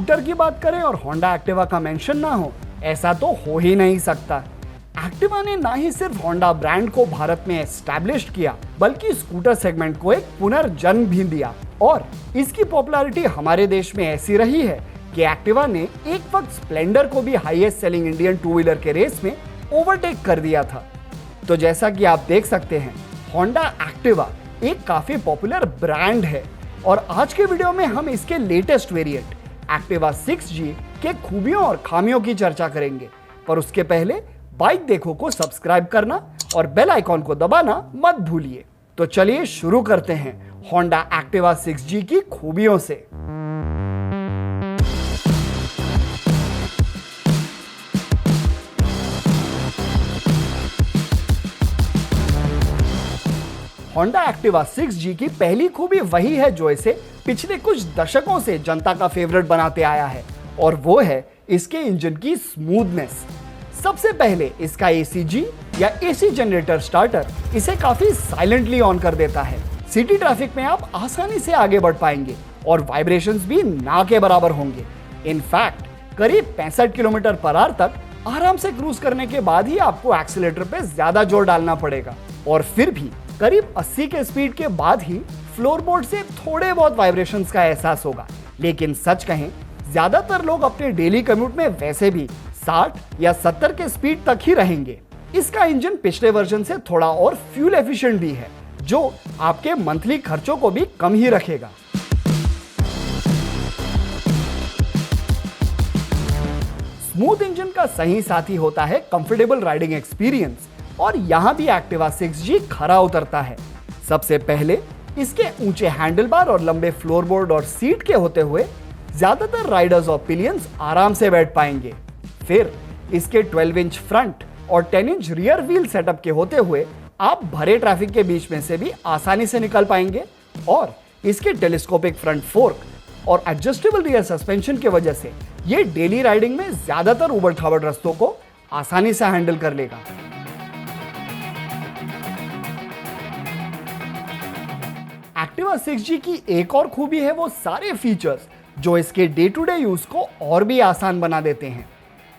Scooter की बात करें और होंडा एक्टिवा का मेंशन ना हो, ऐसा तो हो ही नहीं सकता। एक्टिवा ने ना ही सिर्फ होंडा ब्रांड को भारत में एस्टैब्लिश किया, बल्कि स्कूटर सेगमेंट को एक पुनर्जन्म भी दिया। और इसकी पॉपुलैरिटी हमारे देश में ऐसी रही है कि एक्टिवा ने एक वक्त स्प्लेंडर को भी highest selling Indian two wheeler के रेस में ओवरटेक कर दिया था। तो जैसा कि आप देख सकते हैं, होंडा एक्टिवा एक काफी पॉपुलर ब्रांड है और आज के वीडियो में हम इसके लेटेस्ट वेरिएंट एक्टिवा 6G के खूबियों और खामियों की चर्चा करेंगे। पर उसके पहले बाइक देखो को सब्सक्राइब करना और बेल आइकॉन को दबाना मत भूलिए। तो चलिए शुरू करते हैं होंडा एक्टिवा 6G की खूबियों से। होंडा एक्टिवा 6G की पहली खूबी वही है जो इसे पिछले कुछ दशकों से जनता का फेवरेट बनाते आया है, और वो है इसके इंजन की स्मूथनेस। सबसे पहले इसका ACG या AC जनरेटर स्टार्टर इसे काफी साइलेंटली ऑन कर देता है। सिटी ट्रैफिक में आप आसानी से आगे बढ़ पाएंगे और वाइब्रेशंस भी ना के बराबर होंगे। इनफैक्ट करीब 65 किलोमीटर पर आवर तक आराम से क्रूज करने के बाद ही आपको एक्सीलेटर पे ज्यादा जोर डालना पड़ेगा, और फिर भी करीब 80 के स्पीड के बाद ही फ्लोरबोर्ड से थोड़े बहुत वाइब्रेशंस का एहसास होगा। लेकिन सच कहें, ज्यादातर लोग अपने डेली कम्यूट में वैसे भी 60 या 70 के स्पीड तक ही रहेंगे। इसका इंजन पिछले वर्जन से थोड़ा और फ्यूल एफिशिएंट भी है, जो आपके मंथली खर्चों को भी कम ही रखेगा। स्मूथ इंजन का सही साथी होता है कंफर्टेबल राइडिंग एक्सपीरियंस, और यहां भी एक्टिवा 6G खरा उतरता है। सबसे पहले इसके ऊंचे हैंडलबार और लंबे फ्लोरबोर्ड और सीट के होते हुए ज्यादातर राइडर्स और पिलियंस आराम से बैठ पाएंगे। फिर इसके 12 इंच फ्रंट और 10 इंच रियर व्हील सेटअप के होते हुए आप भरे ट्रैफिक के बीच में से भी आसानी से निकल पाएंगे, और इसके टेलीस्कोपिक फ्रंट फोर्क और एडजस्टेबल रियर सस्पेंशन की वजह से ये डेली राइडिंग में ज्यादातर उबड़-खाबड़ रास्तों को आसानी से हैंडल कर लेगा। एक्टिवा 6G की एक और खूबी है वो सारे फीचर्स जो इसके डे टू डे यूज को और भी आसान बना देते हैं।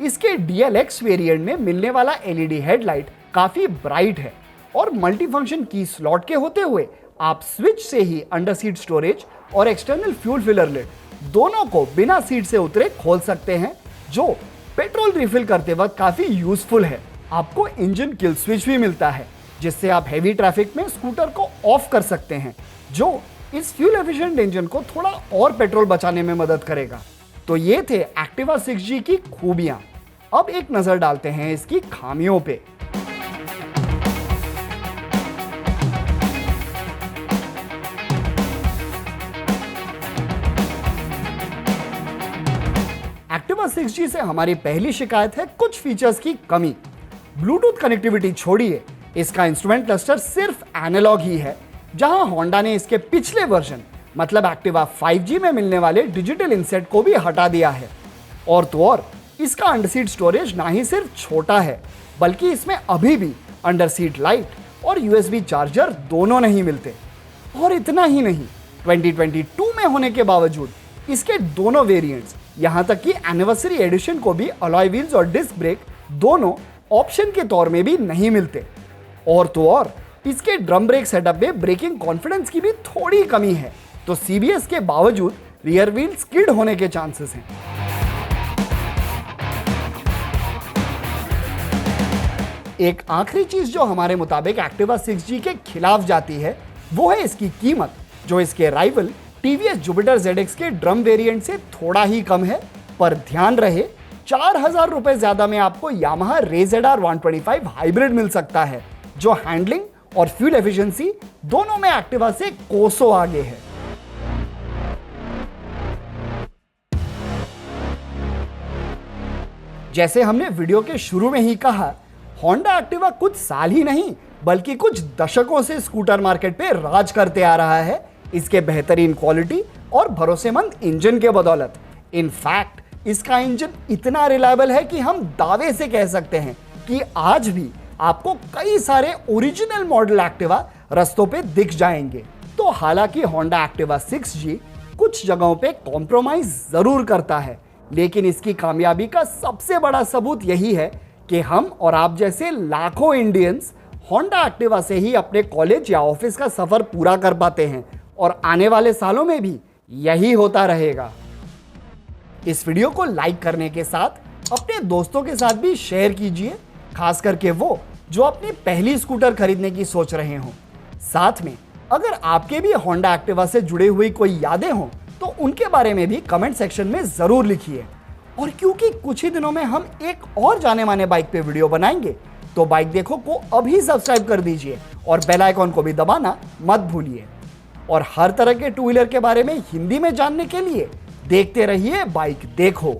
इसके DLX वेरिएंट में मिलने वाला LED हेडलाइट काफी ब्राइट है, और मल्टीफंक्शन की स्लॉट के होते हुए आप स्विच से ही अंडर सीट स्टोरेज और एक्सटर्नल फ्यूल फिलर लिड दोनों को बिना सीट से उतरे खोल सकते हैं, जो पेट्रोल रिफिल करते वक्त काफी यूजफुल है। आपको इंजन किल स्विच भी मिलता है, जिससे आप हेवी ट्रैफिक में स्कूटर को ऑफ कर सकते हैं, जो इस फ्यूल एफिशिएंट इंजन को थोड़ा और पेट्रोल बचाने में मदद करेगा। तो ये थे एक्टिवा 6G की खूबियां। अब एक नजर डालते हैं इसकी खामियों पे। एक्टिवा 6G से हमारी पहली शिकायत है कुछ फीचर्स की कमी। ब्लूटूथ कनेक्टिविटी छोड़िए, इसका इंस्ट्रूमेंट क्लस्टर सिर्फ एनालॉग ही है, जहां होंडा ने इसके पिछले वर्जन मतलब एक्टिवा 5G में मिलने वाले डिजिटल इनसेट को भी हटा दिया है। और तो और इसका अंडर सीट स्टोरेज ना ही सिर्फ छोटा है, बल्कि इसमें अभी भी अंडर सीट लाइट और USB चार्जर दोनों नहीं मिलते। और इतना ही नहीं, 2022 में होने के बावजूद इसके दोनों वेरिएंट्स, यहां तक कि एनिवर्सरी एडिशन को भी अलॉय व्हील्स और डिस्क ब्रेक दोनों ऑप्शन के तौर में भी नहीं मिलते। और तो और इसके ड्रम ब्रेक सेटअप में ब्रेकिंग कॉन्फिडेंस की भी थोड़ी कमी है, तो CBS के बावजूद रियर व्हील स्किड होने के चांसेस हैं। एक आखिरी चीज जो हमारे मुताबिक एक्टिवा 6G के खिलाफ जाती है वो है इसकी कीमत, जो इसके राइवल TVS जुपिटर ZX के ड्रम वेरिएंट से थोड़ा ही कम है। पर ध्यान रहे, 4000 रुपए ज्यादा में आपको यामाहा रे ZR 125 हाइब्रिड मिल सकता है, जो हैंडलिंग और फ्यूल एफिशिएंसी दोनों में एक्टिवा से कोसों आगे है। जैसे हमने वीडियो के शुरू में ही कहा, होंडा एक्टिवा कुछ साल ही नहीं बल्कि कुछ दशकों से स्कूटर मार्केट पे राज करते आ रहा है, इसके बेहतरीन क्वालिटी और भरोसेमंद इंजन के बदौलत। इनफैक्ट इसका इंजन इतना रिलायबल है कि हम दावे से कह सकते हैं कि आज भी आपको कई सारे ओरिजिनल मॉडल एक्टिवा रास्तों पे दिख जाएंगे। तो हालांकि होंडा एक्टिवा 6G कुछ कुछ जगहों पे कॉम्प्रोमाइज जरूर करता है, लेकिन इसकी कामयाबी का सबसे बड़ा सबूत यही है कि हम और आप जैसे लाखों इंडियंस होंडा एक्टिवा से ही अपने कॉलेज या ऑफिस का सफर पूरा कर पाते हैं और आने वाले सालों में भी यही होता रहेगा। इस वीडियो को लाइक करने के साथ अपने दोस्तों के साथ भी शेयर कीजिए, खास करके वो जो अपनी पहली स्कूटर खरीदने की सोच रहे हों। साथ में अगर आपके भी होंडा एक्टिवा से जुड़ी हुई कोई यादें हों तो उनके बारे में भी कमेंट सेक्शन में जरूर लिखिए। और क्योंकि कुछ ही दिनों में हम एक और जाने माने बाइक पे वीडियो बनाएंगे, तो बाइक देखो को अभी सब्सक्राइब कर दीजिए और बेल आइकॉन को भी दबाना मत भूलिए। और हर तरह के टू व्हीलर के बारे में हिंदी में जानने के लिए देखते रहिए बाइक देखो।